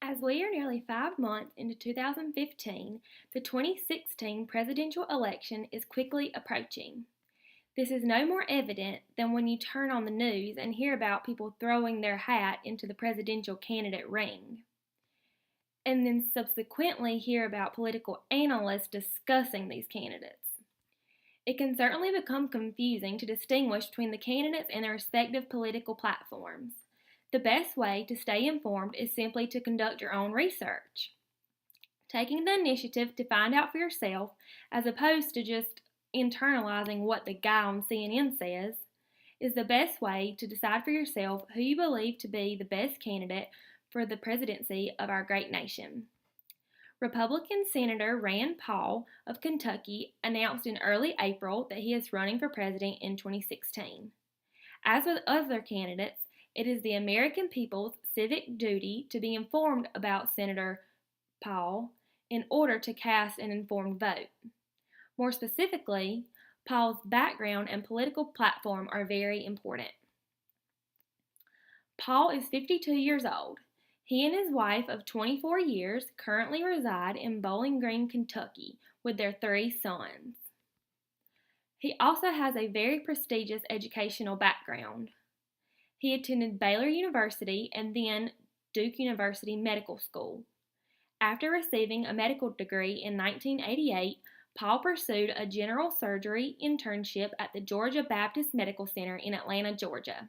As we are nearly 5 months into 2015, the 2016 presidential election is quickly approaching. This is no more evident than when you turn on the news and hear about people throwing their hat into the presidential candidate ring, and then subsequently hear about political analysts discussing these candidates. It can certainly become confusing to distinguish between the candidates and their respective political platforms. The best way to stay informed is simply to conduct your own research. Taking the initiative to find out for yourself, as opposed to just internalizing what the guy on CNN says, is the best way to decide for yourself who you believe to be the best candidate for the presidency of our great nation. Republican Senator Rand Paul of Kentucky announced in early April that he is running for president in 2016. As with other candidates, it is the American people's civic duty to be informed about Senator Paul in order to cast an informed vote. More specifically, Paul's background and political platform are very important. Paul is 52 years old. He and his wife of 24 years currently reside in Bowling Green, Kentucky, with their 3 sons. He also has a very prestigious educational background. He attended Baylor University and then Duke University Medical School. After receiving a medical degree in 1988, Paul pursued a general surgery internship at the Georgia Baptist Medical Center in Atlanta, Georgia.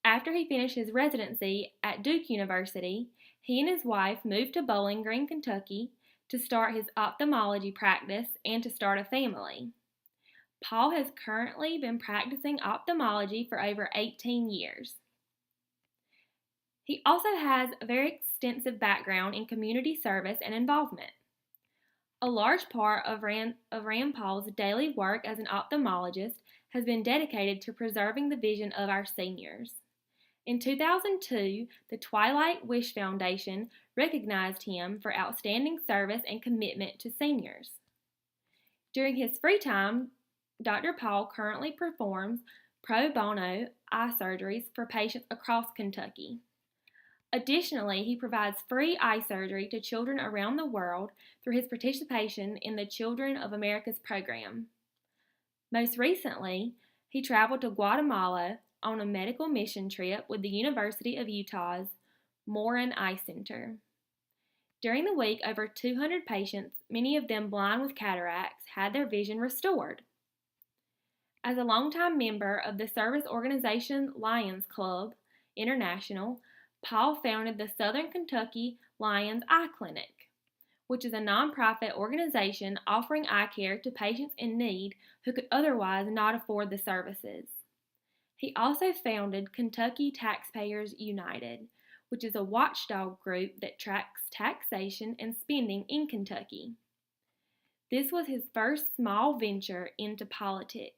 After he finished his residency at Duke University, he and his wife moved to Bowling Green, Kentucky to start his ophthalmology practice and to start a family. Paul has currently been practicing ophthalmology for over 18 years. He also has a very extensive background in community service and involvement. A large part of Rand Paul's daily work as an ophthalmologist has been dedicated to preserving the vision of our seniors. In 2002, the Twilight Wish Foundation recognized him for outstanding service and commitment to seniors. During his free time, Dr. Paul currently performs pro bono eye surgeries for patients across Kentucky. Additionally, he provides free eye surgery to children around the world through his participation in the Children of America's program. Most recently, he traveled to Guatemala on a medical mission trip with the University of Utah's Morin Eye Center. During the week, over 200 patients, many of them blind with cataracts, had their vision restored. As a longtime member of the service organization Lions Club International, Paul founded the Southern Kentucky Lions Eye Clinic, which is a nonprofit organization offering eye care to patients in need who could otherwise not afford the services. He also founded Kentucky Taxpayers United, which is a watchdog group that tracks taxation and spending in Kentucky. This was his first small venture into politics.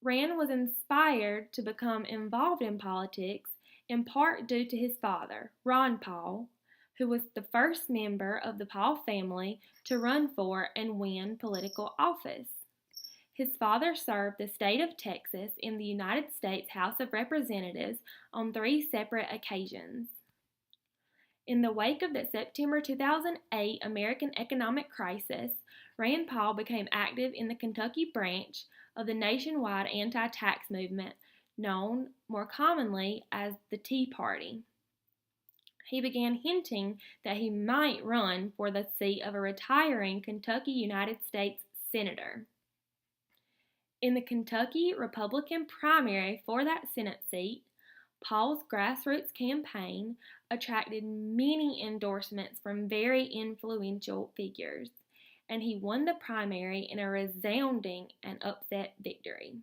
Rand was inspired to become involved in politics in part due to his father, Ron Paul, who was the first member of the Paul family to run for and win political office. His father served the state of Texas in the United States House of Representatives on 3 separate occasions. In the wake of the September 2008 American economic crisis, Rand Paul became active in the Kentucky branch of the nationwide anti-tax movement known more commonly as the Tea Party. He began hinting that he might run for the seat of a retiring Kentucky United States Senator. In the Kentucky Republican primary for that Senate seat, Paul's grassroots campaign attracted many endorsements from very influential figures, and he won the primary in a resounding and upset victory.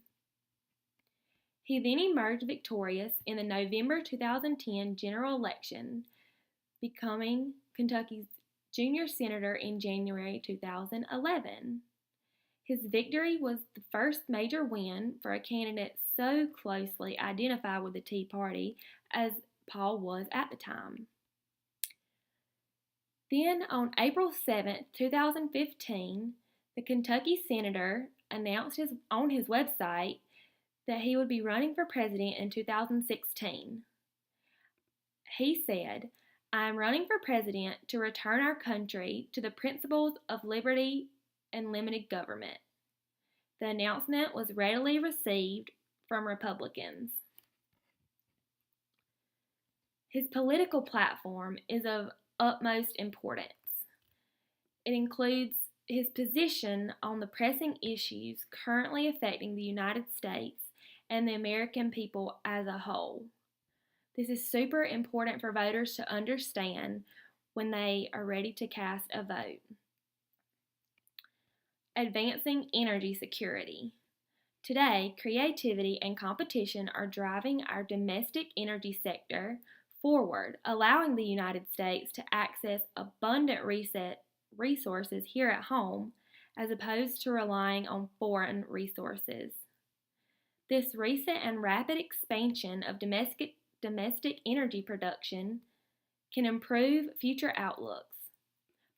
He then emerged victorious in the November 2010 general election, becoming Kentucky's junior senator in January 2011. His victory was the first major win for a candidate so closely identified with the Tea Party as Paul was at the time. Then, on April 7, 2015, the Kentucky senator announced on his website that he would be running for president in 2016. He said, "I am running for president to return our country to the principles of liberty and limited government." The announcement was readily received from Republicans. His political platform is of utmost importance. It includes his position on the pressing issues currently affecting the United States and the American people as a whole. This is super important for voters to understand when they are ready to cast a vote. Advancing energy security. Today, creativity and competition are driving our domestic energy sector forward, allowing the United States to access abundant resources here at home as opposed to relying on foreign resources. This recent and rapid expansion of domestic energy production can improve future outlooks.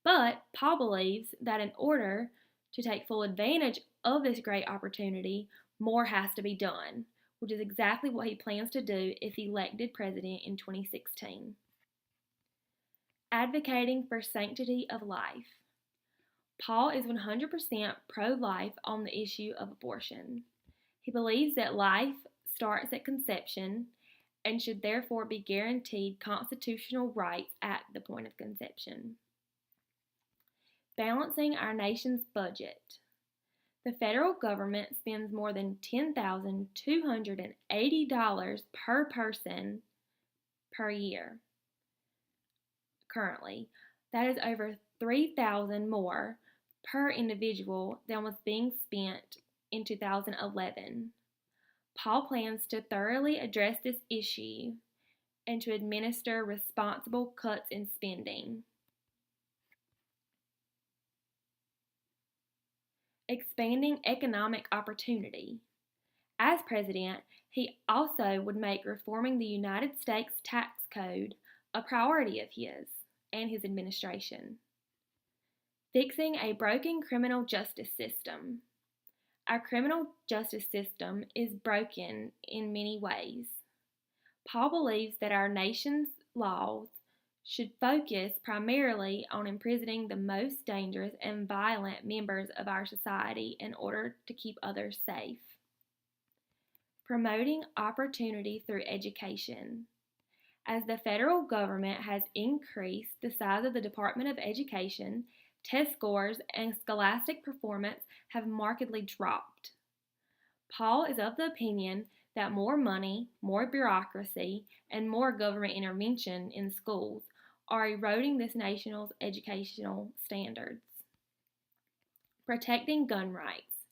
But Paul believes that in order to take full advantage of this great opportunity, more has to be done, which is exactly what he plans to do if elected president in 2016. Advocating for sanctity of life. Paul is 100% pro-life on the issue of abortion. He believes that life starts at conception and should therefore be guaranteed constitutional rights at the point of conception. Balancing our nation's budget. The federal government spends more than $10,280 per person per year. Currently, that is over $3,000 more per individual than was being spent in 2011. Paul plans to thoroughly address this issue and to administer responsible cuts in spending. Expanding economic opportunity. As president, he also would make reforming the United States tax code a priority of his and his administration. Fixing a broken criminal justice system. Our criminal justice system is broken in many ways. Paul believes that our nation's laws should focus primarily on imprisoning the most dangerous and violent members of our society in order to keep others safe. Promoting opportunity through education. As the federal government has increased the size of the Department of Education, test scores and scholastic performance have markedly dropped. Paul is of the opinion that more money, more bureaucracy, and more government intervention in schools are eroding this nation's educational standards. Protecting gun rights.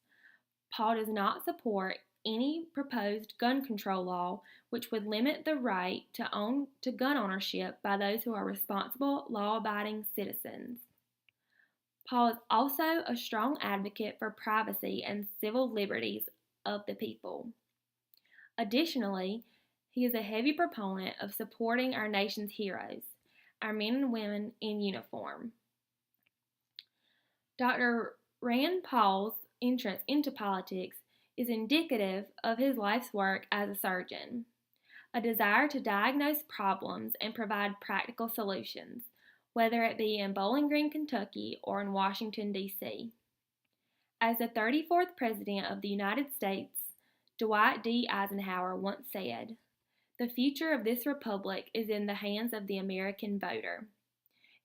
Paul does not support any proposed gun control law which would limit the right to gun ownership by those who are responsible, law-abiding citizens. Paul is also a strong advocate for privacy and civil liberties of the people. Additionally, he is a heavy proponent of supporting our nation's heroes, our men and women in uniform. Dr. Rand Paul's entrance into politics is indicative of his life's work as a surgeon, a desire to diagnose problems and provide practical solutions, whether it be in Bowling Green, Kentucky, or in Washington, D.C. As the 34th President of the United States, Dwight D. Eisenhower once said, "The future of this republic is in the hands of the American voter."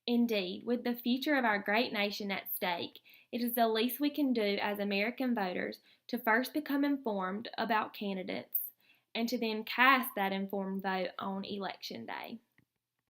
Indeed, with the future of our great nation at stake, it is the least we can do as American voters to first become informed about candidates and to then cast that informed vote on Election Day.